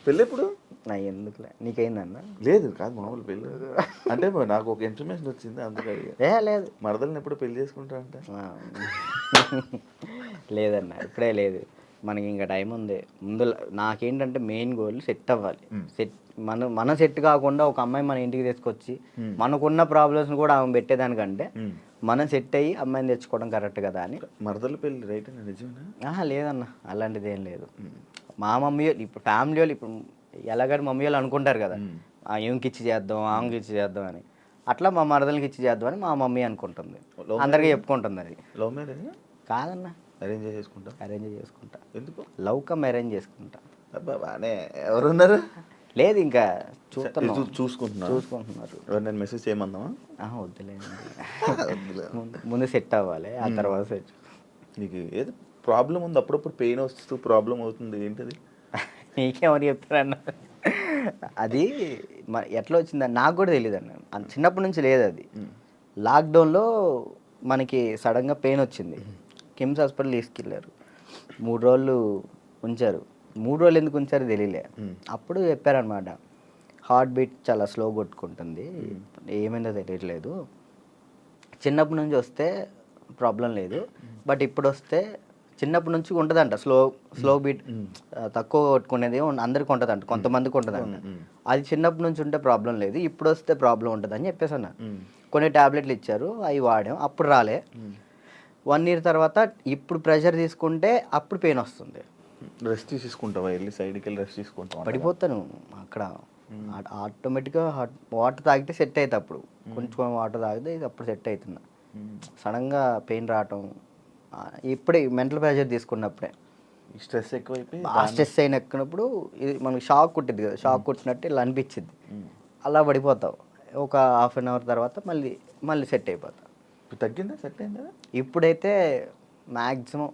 పెళ్ళి ఎప్పుడు? నా ఎందుకులే, నీకైందన్న? లేదు కాదు, మామూలు పెళ్ళి అంటే నాకు ఒక ఇన్ఫర్మేషన్ వచ్చింది అందుకే అడిగా. లేదు మరదల్ని ఎప్పుడు పెళ్లి చేసుకుంటా అంటే లేదన్న, ఇప్పుడే లేదు, మనకి ఇంకా టైం ఉంది. ముందు నాకేంటంటే మెయిన్ గోల్ సెట్ అవ్వాలి. సెట్ మన సెట్ కాకుండా ఒక అమ్మాయి మన ఇంటికి తీసుకొచ్చి మనకున్న ప్రాబ్లమ్స్ కూడా ఆమె పెట్టేదానికంటే మనం సెట్ అయ్యి అమ్మాయిని తెచ్చుకోవడం కరెక్ట్ కదా అని. మరదల పెళ్ళి రైట్ అని నిజమేనా? లేదన్న, అలాంటిది ఏం లేదు. మా మమ్మీ వాళ్ళు ఇప్పుడు ఫ్యామిలీ వాళ్ళు ఇప్పుడు ఎలాగని మమ్మీ వాళ్ళు అనుకుంటారు కదా, ఏమికి ఇచ్చి చేద్దాం, ఆమెకి ఇచ్చి చేద్దాం అని. అట్లా మా మరదలకి ఇచ్చి చేద్దాం అని మా మమ్మీ అనుకుంటుంది, అందరికీ చెప్పుకుంటుంది. అది లవ్ మ్యారేజ్ కాదన్న, అరేంజ్ చేసుకుంటా. అరేంజ్ చేసుకుంటా. ఎందుకు? లవ్ కమ్ అరేంజ్ చేసుకుంటా. అబ్బా బానే, ఎవరున్నారు? లేదు ఇంకా చూసుకుంటున్నారు. నేను మెసేజ్ చేయమందామా? వద్దులేదు, ముందు సెట్ అవ్వాలి, ఆ తర్వాత సెట్. నీకు ఏదో ప్రాబ్లం ఉంది, అప్పుడప్పుడు పెయిన్ వస్తూ ప్రాబ్లం అవుతుంది, ఏంటది? నీకేమని చెప్తారన్న? అది ఎట్లా వచ్చిందని నాకు కూడా తెలియదు అన్న, చిన్నప్పటి నుంచి లేదు అది. లాక్డౌన్లో మనకి సడన్గా పెయిన్ వచ్చింది, కిమ్స్ హాస్పిటల్ తీసుకెళ్ళారు, 3 రోజులు ఉంచారు. 3 రోజులు ఎందుకు ఉంచారో తెలియలే. అప్పుడు చెప్పారనమాట, హార్ట్ బీట్ చాలా స్లో కొట్టుకుంటుంది, ఏమైందో తెలియట్లేదు, చిన్నప్పటి నుంచి వస్తే ప్రాబ్లం లేదు, బట్ ఇప్పుడు వస్తే చిన్నప్పటి నుంచి ఉంటుందంట స్లో బీట్, తక్కువ కొట్టుకునేది అందరికి ఉంటుందంట, కొంతమందికి ఉంటుందంట. అది చిన్నప్పటి నుంచి ఉంటే ప్రాబ్లం లేదు, ఇప్పుడు వస్తే ప్రాబ్లం ఉంటుంది అని చెప్పేసి అన్న. కొన్ని ట్యాబ్లెట్లు ఇచ్చారు, అవి వాడాం, అప్పుడు రాలే. 1 year తర్వాత ఇప్పుడు ప్రెషర్ తీసుకుంటే అప్పుడు పెయిన్ వస్తుంది. రెస్ట్ తీసుకుంటావా? వెళ్ళి సైడ్కి వెళ్ళి రెస్ట్ తీసుకుంటావా? పడిపోతాను అక్కడ, ఆటోమేటిక్గా వాటర్ తాగితే సెట్ అవుతుంది. అప్పుడు కొంచెం వాటర్ తాగితే ఇది అప్పుడు సెట్ అవుతున్నా. సడన్గా పెయిన్ రావటం ఇప్పుడే మెంటల్ ప్రెషర్ తీసుకున్నప్పుడే. స్ట్రెస్ ఎక్కువైపోయి స్ట్రెస్ అయిన ఎక్కినప్పుడు ఇది మనకి షాక్ కొట్టింది కదా, షాక్ కొట్టినట్టు ఇలా అనిపించింది, అలా పడిపోతావు. ఒక 1/2 hour తర్వాత మళ్ళీ సెట్ అయిపోతావు. తగ్గిందా? సెట్ అయిందా? ఇప్పుడైతే మ్యాక్సిమం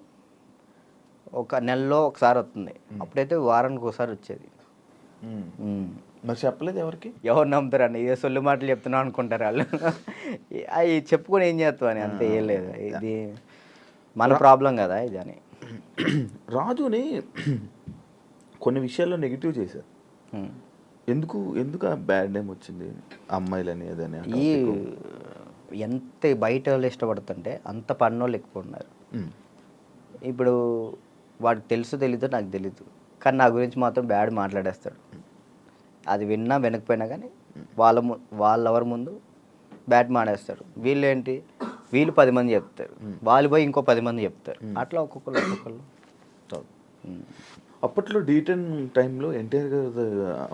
ఒక నెలలో ఒకసారి వస్తుంది, అప్పుడైతే వారానికి ఒకసారి వచ్చేది. మరి చెప్పలేదు ఎవరికి? ఎవరు నమ్ముతారండి, ఏ సొల్లు మాటలు చెప్తున్నావు అనుకుంటారు వాళ్ళు. అవి చెప్పుకొని ఏం చేస్తావు అని, అంతే, ఏం లేదు, ఇది మన ప్రాబ్లం కదా ఇది అని. రాజుని కొన్ని విషయాల్లో నెగిటివ్ చేశారు, ఎందుకు ఆ బ్యాడ్ నేమ్ వచ్చింది అమ్మాయిలని ఏదని? ఈ ఎంత బయట వాళ్ళు ఇష్టపడుతుంటే అంత పన్నోళ్ళు ఎక్కువ ఉన్నారు. ఇప్పుడు వాడికి తెలీదో నాకు తెలీదు, కానీ నా గురించి మాత్రం బ్యాడ్ మాట్లాడేస్తాడు. అది విన్నా వినకపోయినా కానీ వాళ్ళెవరి ముందు బ్యాడ్ మాడేస్తాడు. వీళ్ళు 10 మంది చెప్తారు, వాళ్ళు పోయి ఇంకో 10 మంది చెప్తారు, అట్లా ఒక్కొక్కరు. అప్పట్లో D10 టైంలో ఎన్టీఆర్ గారు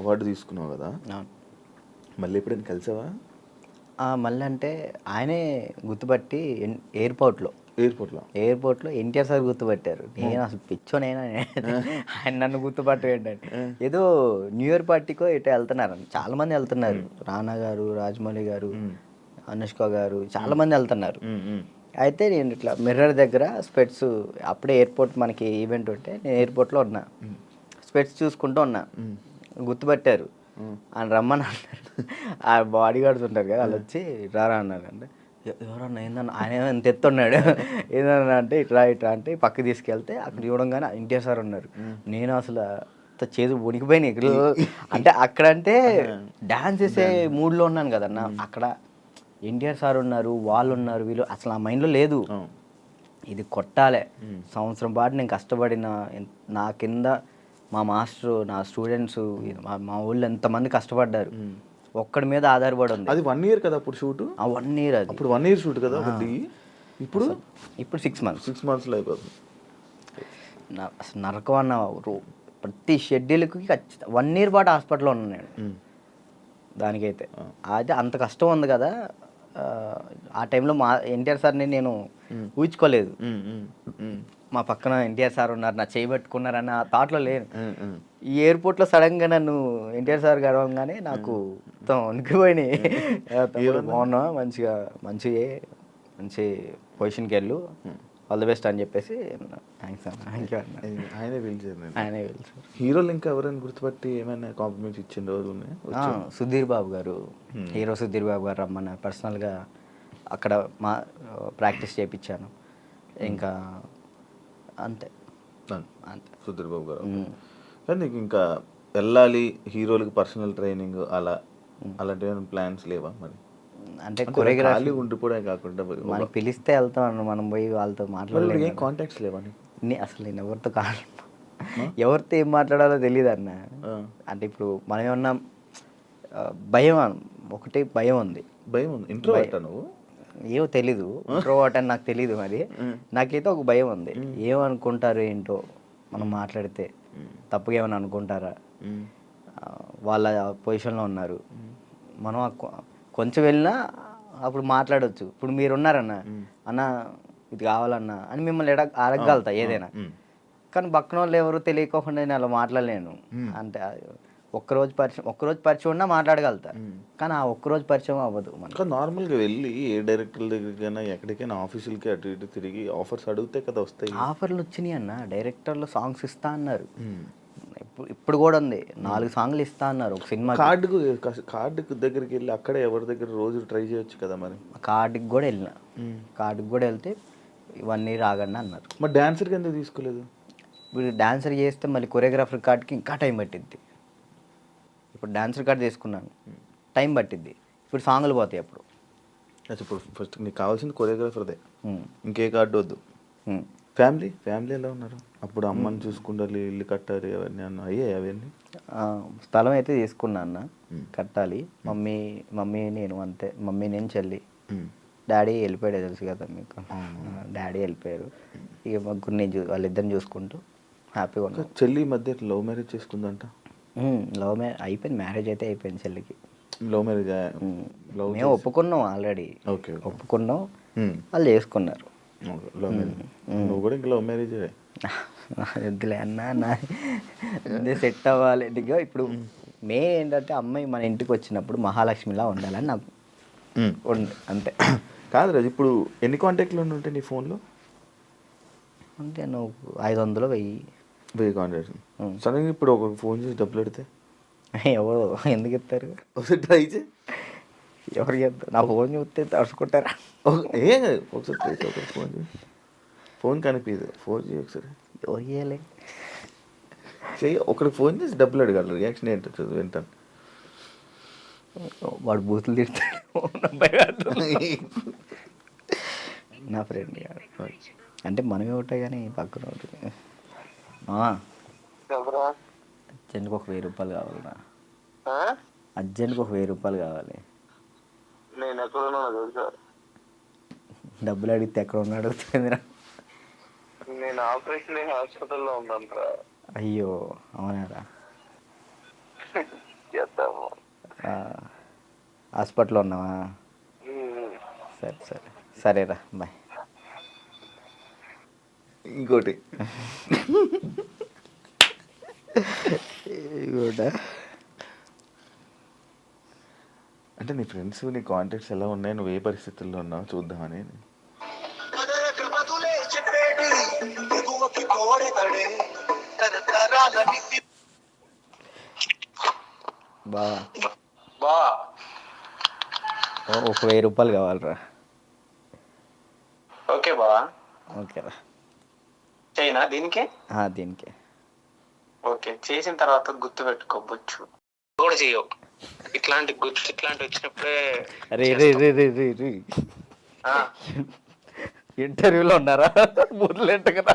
అవార్డు తీసుకున్నావు కదా, మళ్ళీ ఎప్పుడైనా కలిసావా? మళ్ళీ అంటే ఆయనే గుర్తుపట్టి ఎయిర్పోర్ట్లో ఎన్టీఆర్ సార్ గుర్తుపట్టారు. నేను అసలు పిచ్చోనైనా ఆయన నన్ను గుర్తుపట్ట ఏంటంటే, ఏదో న్యూ ఇయర్ పార్టీకో ఎటో వెళ్తున్నారు, చాలా మంది వెళ్తున్నారు, రానా గారు, రాజమౌళి గారు, అనుష్క గారు, చాలా మంది వెళ్తున్నారు. అయితే నేను ఇట్లా మిర్రర్ దగ్గర స్పెట్స్, అప్పుడే ఎయిర్పోర్ట్ మనకి ఈవెంట్ ఉంటే నేను ఎయిర్పోర్ట్లో ఉన్నా, స్పెట్స్ చూసుకుంటూ ఉన్నా, గుర్తుపట్టారు, ఆయన రమ్మని అన్నారు. ఆ బాడీ గార్డ్స్ ఉంటారు కదా, వాళ్ళు వచ్చి రారా అన్నారు. అంటే ఎవరన్నా ఏందన్నా, ఆయన ఎంత ఎత్తున్నాడు, ఏదన్నా అంటే ఇట్లా అంటే పక్కకి తీసుకెళ్తే అక్కడ చూడంగానే ఎన్టీఆర్ సార్ ఉన్నారు. నేను అసలు చేదు వణికిపోయినాయి ఇక్కడ. అంటే అక్కడంటే డ్యాన్స్ చేసే మూడ్లో ఉన్నాను కదన్నా, అక్కడ ఎన్టీఆర్ సార్ ఉన్నారు, వాళ్ళు ఉన్నారు, వీళ్ళు అసలు ఆ మైండ్లో లేదు. ఇది కొట్టాలి, సంవత్సరం పాటు నేను కష్టపడిన, నా కింద మా మాస్టరు, నా స్టూడెంట్స్, మా ఊళ్ళో ఎంతమంది కష్టపడ్డారు, ఒక్కడి మీద ఆధారపడి ఉంది. అది 1 year కదా అప్పుడు షూట్? 1 year. అది అప్పుడు 1 year షూట్ కదా. ఇప్పుడు 6 months. 6 monthsలో అయిపోతుంది. అసలు నరకం అన్న, ప్రతి షెడ్యూల్కి 1 year పాటు హాస్పిటల్లో ఉన్నాను నేను. దానికైతే అయితే అంత కష్టం ఉంది కదా. ఆ టైంలో మా ఎన్టీఆర్ సార్ని నేను ఊహించుకోలేదు. మా పక్కన ఎన్టీఆర్ సార్ ఉన్నారు, నా చేయి పట్టుకున్నారన్న థాట్లో లేను. ఈ ఎయిర్పోర్ట్లో సడన్గా నన్ను ఎన్టీఆర్ సార్ గడవగానే నాకు మొత్తం వణికిపోయినాయి. బాగున్నా, మంచి పొజిషన్కి వెళ్ళు, ఆల్ ది బెస్ట్ అని చెప్పేసి, థ్యాంక్స్ అన్న, థ్యాంక్ యూ అన్న. ఆయనే పిలిచారు. హీరోలు ఇంకా ఎవరైనా గుర్తుపట్టి ఏమైనా కాంప్లిమెంట్స్ ఇచ్చిన రోజులు ఉన్నాయి? సుధీర్ బాబు గారు, హీరో సుధీర్ బాబు గారు రమ్మన్నారు, పర్సనల్గా అక్కడ మా ప్రాక్టీస్ చేయించాను. ఇంకా అంతే. సుధీర్ బాబు గారు. కానీ నీకు ఇంకా వెళ్ళాలి హీరోలకి పర్సనల్ ట్రైనింగ్ అలా అలాంటి ప్లాన్స్ లేవా మరి? అంటే ఖాళీ ఉండిపోవడం కాకుండా మనకి పిలిస్తే వెళ్తాం అన్న, మనం పోయి వాళ్ళతో మాట్లాడలేము. ఏం కాంటాక్ట్స్ లేవా నీకు? అసలు నేను ఎవరితో ఎవరితో ఏం మాట్లాడాలో తెలియదు అన్న. అంటే ఇప్పుడు మనం ఏమన్నా భయం, ఒకటి భయం ఉంది. భయం ఉంది. ఇంట్రోవర్ట్ నువ్వు? ఏమో తెలీదు, ఇంట్రోవర్ట్ అని నాకు తెలీదు. మరి నాకైతే ఒక భయం ఉంది. ఏమనుకుంటారు ఏంటో మనం మాట్లాడితే, తప్పుగా ఏమైనా అనుకుంటారా, వాళ్ళ పొజిషన్లో ఉన్నారు, మనం కొంచెం వెళ్ళినా అప్పుడు మాట్లాడవచ్చు. ఇప్పుడు మీరున్నారన్న, అన్న ఇది కావాలన్నా అని మిమ్మల్ని అడగగలుగుతా ఏదైనా. కానీ పక్కన వాళ్ళు ఎవరు తెలియకోకుండా నేను అలా మాట్లాడలేను. అంటే ఒక్కరోజు పరిచయం ఉన్నా మాట్లాడగలుగుతా, కానీ ఆ ఒక్కరోజు పరిచయం అవ్వదు. మనకు నార్మల్గా వెళ్ళి ఏ డైరెక్టర్ల దగ్గరికైనా ఎక్కడికైనా ఆఫీసులకి అటు ఇటు తిరిగి ఆఫర్స్ అడిగితే కదా వస్తాయి. ఆఫర్లు వచ్చినాయి అన్న, డైరెక్టర్లు సాంగ్స్ ఇస్తా అన్నారు. ఇప్పుడు కూడా ఉంది, 4 సాంగ్లు ఇస్తా అన్నారు ఒక సినిమా. కార్డుకు దగ్గరికి వెళ్ళి అక్కడ ఎవరి దగ్గర రోజు ట్రై చేయొచ్చు కదా మరి. కార్డుకి కూడా వెళ్ళిన, కార్డుకి కూడా వెళ్తే 1 year ఆగండి అన్నారు. మరి డాన్సర్కి ఎందుకు తీసుకోలేదు? ఇప్పుడు డాన్సర్ చేస్తే మళ్ళీ కొరియోగ్రాఫర్ కార్డ్కి ఇంకా టైం పట్టిద్ది. ఇప్పుడు డాన్సర్ కార్డ్ తీసుకున్నాను, టైం పట్టిద్ది. ఇప్పుడు సాంగ్లు పోతాయి అప్పుడు. ఇప్పుడు ఫస్ట్ నీకు కావాల్సింది కొరియోగ్రాఫర్దే, ఇంకే కార్డు వద్దు. ఫ్యామిలీ ఎలా ఉన్నారు? అప్పుడు అమ్మని చూసుకుండాలి, ఇల్లు కట్టాలి, అవన్నీ అన్న అయ్యాయి అవన్నీ? స్థలం అయితే తీసుకున్నా అన్న, కట్టాలి. మమ్మీ నేను అంతే, మమ్మీ నేను చెల్లి. డాడీ వెళ్ళిపోయాడు, తెలుసు కదా మీకు. డాడీ వెళ్ళిపోయారు. ఇక ముగ్గురు నేను వాళ్ళిద్దరిని చూసుకుంటూ హ్యాపీగా ఉన్నా. చెల్లి మధ్య లవ్ మ్యారేజ్ చేసుకుందంట? లవ్ మ్యారేజ్ అయిపోయింది, మ్యారేజ్ అయితే అయిపోయింది చెల్లికి. Love marriage? మేము ఒప్పుకున్నాం ఆల్రెడీ. ఓకే, ఒప్పుకున్నాం, వాళ్ళు చేసుకున్నారు. Love marriage? నువ్వు కూడా ఇంకా లవ్ మ్యారేజ్? వద్దులే అన్న, నా సెట్ అవ్వాలి. ఇప్పుడు మెయిన్ ఏంటంటే అమ్మాయి మన ఇంటికి వచ్చినప్పుడు మహాలక్ష్మిలా ఉండాలని నాకు అంతే. కాదు రాజు, ఇప్పుడు ఎన్ని కాంటాక్ట్లు ఉంటాయి నీ ఫోన్లో? అంటే నువ్వు 500 1000 కాంటాక్ట్స్. సడన్గా ఇప్పుడు ఒక ఫోన్ చేసి డబ్బులు పెడితే ఎవరు ఎందుకు ఇస్తారు? ఒకసారి ట్రై చేయి. ఎవరు చెప్తారు? నా ఫోన్ చూస్తే తడుచుకుంటారా? ఏం కాదు, ఒకసారి ట్రై చేయి. ఒకసారి ఫోన్ చేయి, ఫోన్ కనిపించదు, ఫోన్ చేయి ఒకసారి. ఎవరు చేయాలి? చెయ్యి, ఒకరికి ఫోన్ చేసి డబ్బులు అడగాలి. రియాక్షన్ ఏంటో వింటాను. వాడు బూతులు తిడతాడు నా ఫ్రెండ్. అంటే మనమే ఉంటాయి కానీ పక్కన ఉంటుంది. అర్జెంట్కి ఒక 1000 రూపాయలు కావాలన్నా, అర్జెంట్కి ఒక 1000 రూపాయలు కావాలి. డబ్బులు అడిగితే ఎక్కడ ఉన్నాడు అడుగుతుంది. నేను ఆపరేషన్ హాస్పిటల్లో ఉన్నాను. అయ్యో అవునారా? హాస్పిటల్లో ఉన్నావా? సరేరా, బాయ్. ఇంకోటి అంటే నీ ఫ్రెండ్స్, నీ కాంటాక్ట్స్ ఎలా ఉన్నాయి, నువ్వు ఏ పరిస్థితుల్లో ఉన్నావు చూద్దామని. ఒక 1000 రూపాయలు కావాలరా. ఓకే బావా, ఓకేరా. చేయనా దీనికి? దీనికే. ఓకే, చేసిన తర్వాత గుర్తు పెట్టుకోవచ్చు కూడా చేయవు. ఇట్లాంటి వచ్చినప్పుడే ఇంటర్వ్యూలో ఉన్నారా? బుర్లేంట కదా.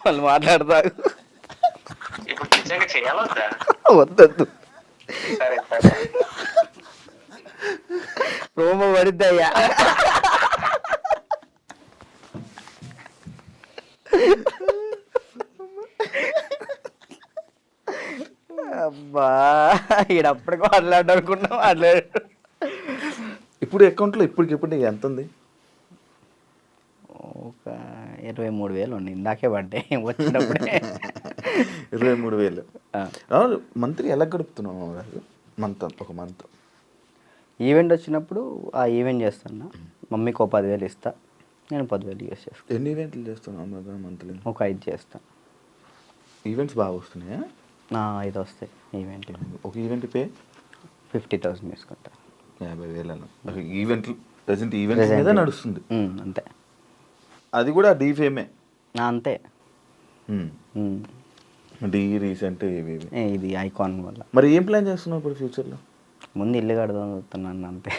వాళ్ళు మాట్లాడతారు. ఇప్పుడు నిజంగా చేయాలొద్దా? వద్దొద్దు, సరే సరే. ప్రోమో పడిద్దయ్యా. అబ్బా, ఈడప్పటికి మాట్లాడనుకున్నా మాట్లాడు. ఇప్పుడు అకౌంట్లో ఇప్పటికిప్పుడు ఎంత ఉంది? ఒక 23,000 ఉంది, ఇందాకే పడ్డాయి వచ్చినప్పుడే. 23,000. మంత్లీ ఎలా గడుపుతున్నావు? ఒక మంత్ ఈవెంట్ వచ్చినప్పుడు ఆ ఈవెంట్ చేస్తాను. మమ్మీకి ఒక 10,000 ఇస్తా, నేను 10,000 యూస్ చేస్తాను. ఎన్ని ఈవెంట్లు చేస్తున్నావు మంత్లీ? ఒక 5 చేస్తాను. ఈవెంట్స్ బాగా వస్తున్నాయా? 5 వస్తాయి ఈవెంట్. ఒక ఈవెంట్ పే 50,000 తీసుకుంటా. 50,000 ఈవెంట్లు ప్రజెంట్ ఈవెంట్ మీద నడుస్తుంది అంతే. అది కూడా డీఫేమే. అంతే. ఉమ్. అంటే ఈ రీసెంట్ ఇవి ఇది ఐకాన్ వల్ల. మరి ఏం ప్లాన్ చేస్తున్నావు ఇప్పుడు ఫ్యూచర్లో? ముందు ఇల్లు కడదాం చూస్తున్నాను అంతే.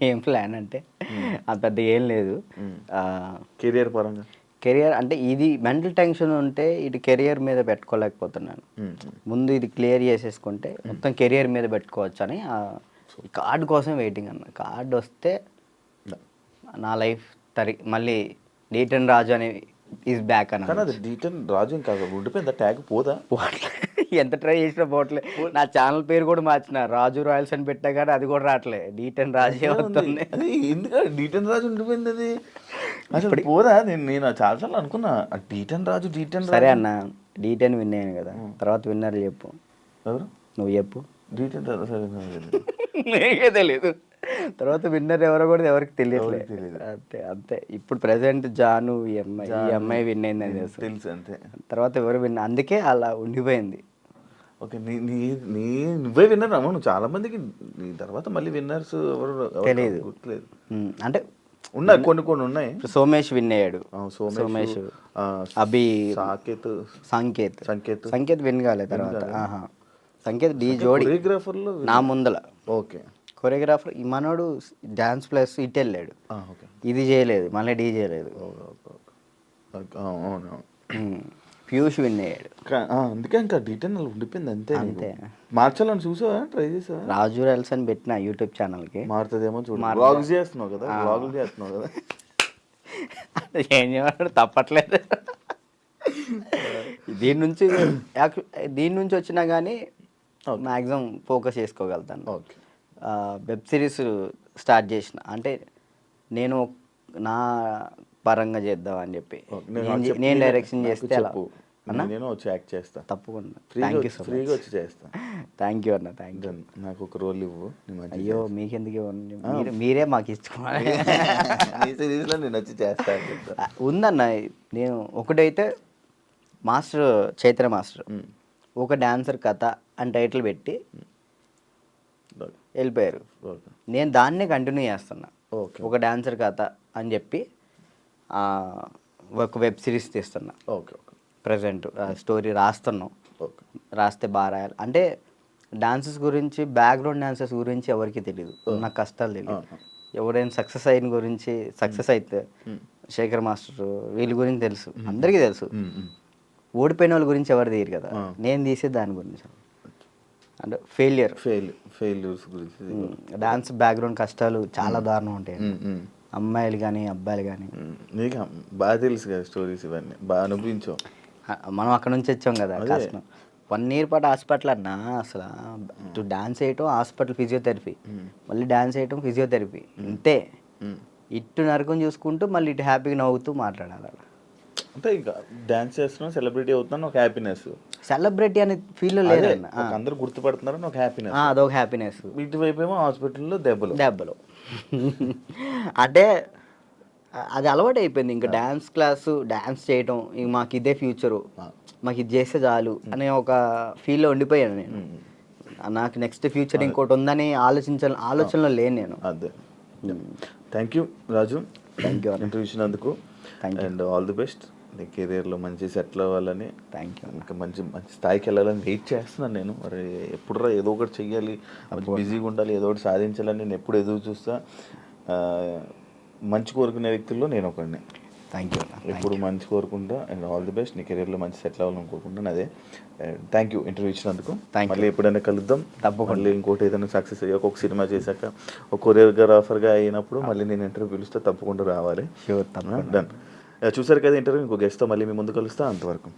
ఏం ప్లాన్ అంటే అంత పెద్ద ఏం లేదు. కెరియర్ పరంగా కెరియర్ అంటే ఇది మెంటల్ టెన్షన్ ఉంటే ఇటు కెరియర్ మీద పెట్టుకోలేకపోతున్నాను. ముందు ఇది క్లియర్ చేసేసుకుంటే మొత్తం కెరియర్ మీద పెట్టుకోవచ్చు అని ఈ కార్డు కోసం వెయిటింగ్ అన్న. కార్డు వస్తే నా లైఫ్ మళ్ళీ డీటెన్ రాజు అని ఈజ్ బ్యాక్ అన్న. కానీ అది డీటెన్ రాజు ఇంకా ఉండిపోయింది ట్యాగ్ పోదా? ఎంత ట్రై చేసినా పోవట్లే. నా ఛానల్ పేరు కూడా మార్చిన, రాజు రాయల్స్ అని పెట్టా కానీ అది కూడా రావట్లే, డీటెన్ రాజే వస్తుంది. ఎందుకంటే డీటెన్ రాజు ఉండిపోయింది అది అసలు పోదా? నేను చాలాసార్లు అనుకున్నా డీటెన్ రాజు సరే అన్న, డీటెన్ విన్ అయ్యాను కదా, తర్వాత విన్నర్లు చెప్పు. ఎవరు? నువ్వు చెప్పు. డీటెన్ నీకే తెలియదు, తర్వాత విన్నర్ ఎవరో కూడా ఎవరికి తెలియట్లేదు. అంతే అంతే. ఇప్పుడు ప్రెసెంట్ జాను ఈ అమ్మాయి విన్ అయిందని తెలుసు అంతే. తర్వాత ఎవరు విన్, అందుకే అలా ఉండిపోయింది. ఓకే, నువ్వే విన్నర్ అమ్మా. నువ్వు చాలా మందికి నీ తర్వాత మళ్ళీ విన్నర్స్ ఎవరు తెలియదు, గుర్తులేదు. అంటే ఉన్నాయి, కొన్ని ఉన్నాయి. సోమేష్ విన్ అయ్యాడు. సోమేష్, అభి, సంకేత్ విన్ కాలేదు. తర్వాత సంకేత్ డి జోడి కొరియోగ్రాఫర్లో నా ముందల. ఓకే, కొరియోగ్రాఫర్ ఈ మనోడు డాన్స్ ప్లస్ ఇటు వెళ్ళాడు, ఇది చేయలేదు, మళ్ళీ డీ చేయలేదు. పీయూష్ విన్ అయ్యాడు. అందుకే ఇంకా డీటెయిల్ ఉండిపోయింది అంతే. అంతే. మార్చాలని చూసావా? ట్రై చేసావా? రాజు రైల్స్ అని పెట్టిన యూట్యూబ్ ఛానల్కి. మారుతుందేమో చూడు. వ్లాగ్స్ చేస్తున్నావు కదా, వ్లాగులు చేస్తున్నావు కదా. ఏం చేయమంటారు, తప్పట్లేదు. దీని నుంచి వచ్చినా కానీ మ్యాక్సిమం ఫోకస్ చేసుకోగలుగుతాను. ఓకే. వెబ్ సిరీస్ స్టార్ట్ చేసిన, అంటే నేను నా పరంగా చేద్దాం అని చెప్పి నేను డైరెక్షన్ చేస్తే నేను వచ్చి యాక్ట్ చేస్తా తప్పకుండా. Thank you so much. ఫ్రీగా వచ్చి చేస్తా. థ్యాంక్ యూ అన్న, థ్యాంక్ యూ. నాకు ఒక రోల్ ఇవ్వు. అయ్యో మీకెందుకు, మీరే మాకు ఇచ్చుకోవాలి. సిరీస్లో నేను వచ్చి చేస్తా. ఉందన్న, నేను ఒకటైతే మాస్టర్ చైత్ర మాస్టర్ ఒక డాన్సర్ కథ అని టైటిల్ పెట్టి వెళ్ళిపోయారు. నేను దాన్నే కంటిన్యూ చేస్తున్నా. ఒక డాన్సర్ కథ అని చెప్పి ఒక వెబ్ సిరీస్ తీస్తున్నా. ఓకే. ప్రజెంట్ స్టోరీ రాస్తున్నాం. రాస్తే బాగా రాయాలి. అంటే డాన్సెస్ గురించి, బ్యాక్గ్రౌండ్ డాన్సెస్ గురించి ఎవరికి తెలియదు, నాకు కష్టాలు తెలియదు. ఎవరైనా సక్సెస్ అయిన గురించి, సక్సెస్ అయితే శేఖర్ మాస్టర్ వీళ్ళ గురించి తెలుసు, అందరికీ తెలుసు. ఓడిపోయిన వాళ్ళ గురించి ఎవరు తీయరు కదా, నేను తీసే దాని గురించి. అంటే ఫెయిల్యూర్స్ గురించి. డాన్స్ బ్యాక్గ్రౌండ్ కష్టాలు చాలా దారుణం ఉంటాయి, అమ్మాయిలు కానీ అబ్బాయిలు కానీ. నీకు బాగా తెలుసు కదా స్టోరీస్, ఇవన్నీ బాగా అనుభవించావు. మనం అక్కడ నుంచి వచ్చాం కదా, కష్టం. 1 year పాటు హాస్పిటల్ అన్నా, అసలు ఇటు డాన్స్ వేయటం, హాస్పిటల్ ఫిజియోథెరపీ, మళ్ళీ డాన్స్ వేయటం, ఫిజియోథెరపీ, ఇంతే. ఇటు నరకం చూసుకుంటూ మళ్ళీ ఇటు హ్యాపీగా నవ్వుతూ మాట్లాడాలి. అంటే ఇంకా డాన్స్ చేస్తున్నావు, సెలబ్రిటీ అవుతున్నాను, ఒక హ్యాపీనెస్. సెలబ్రిటీ అనే ఫీల్ లేదు, అందరూ గుర్తుపడుతున్నారని ఒక హ్యాపీనెస్, అదొక హ్యాపీనెస్. ఇటువైపు ఏమో హాస్పిటల్లో దెబ్బలు. అంటే అది అలవాటు అయిపోయింది. ఇంకా డాన్స్ క్లాసు, డాన్స్ చేయటం, ఇంక మాకు ఇదే ఫ్యూచరు, మాకు ఇది చేస్తే చాలు అనే ఒక ఫీల్లో ఉండిపోయాను నేను. నాకు నెక్స్ట్ ఫ్యూచర్ ఇంకోటి ఉందని ఆలోచనలో లేను నేను. అదే. Thank you Raju, thank you interview ఇచ్చినందుకు. And all the best. నీ కెరీర్లో మంచి సెటిల్ అవ్వాలని, థ్యాంక్ యూ. ఇంకా మంచి స్థాయికి వెళ్ళాలని వెయిట్ చేస్తున్నాను నేను. మరి ఎప్పుడురా ఏదో ఒకటి చెయ్యాలి, బిజీగా ఉండాలి, ఏదో ఒకటి సాధించాలని నేను ఎప్పుడు ఎదురు చూస్తా. మంచి కోరుకునే వ్యక్తుల్లో నేను ఒకడిని. Thank you. ఎప్పుడు మంచి కోరుకుంటా. And all the best. నీ కెరీర్లో మంచి సెటిల్ అవ్వాలని కోరుకుంటాను. అదే, థ్యాంక్ యూ ఇంటర్వ్యూ ఇచ్చినందుకు. మళ్ళీ ఎప్పుడైనా కలుద్దాం తప్పకుండా. మళ్ళీ ఇంకోటి ఏదైనా సక్సెస్ అయ్యాక, ఒక సినిమా చేశాక, ఒక కొరియోగ్రాఫర్గా అయినప్పుడు మళ్ళీ నేను ఇంటర్వ్యూ పిలుస్తే తప్పకుండా రావాలి. షూర్, తప్పకుండా. డన్. చూసారు కదా ఇంటర్వ్యూ. ఇంకో గెస్ట్తో మళ్ళీ మీ ముందు కలుస్తా. అంతవరకు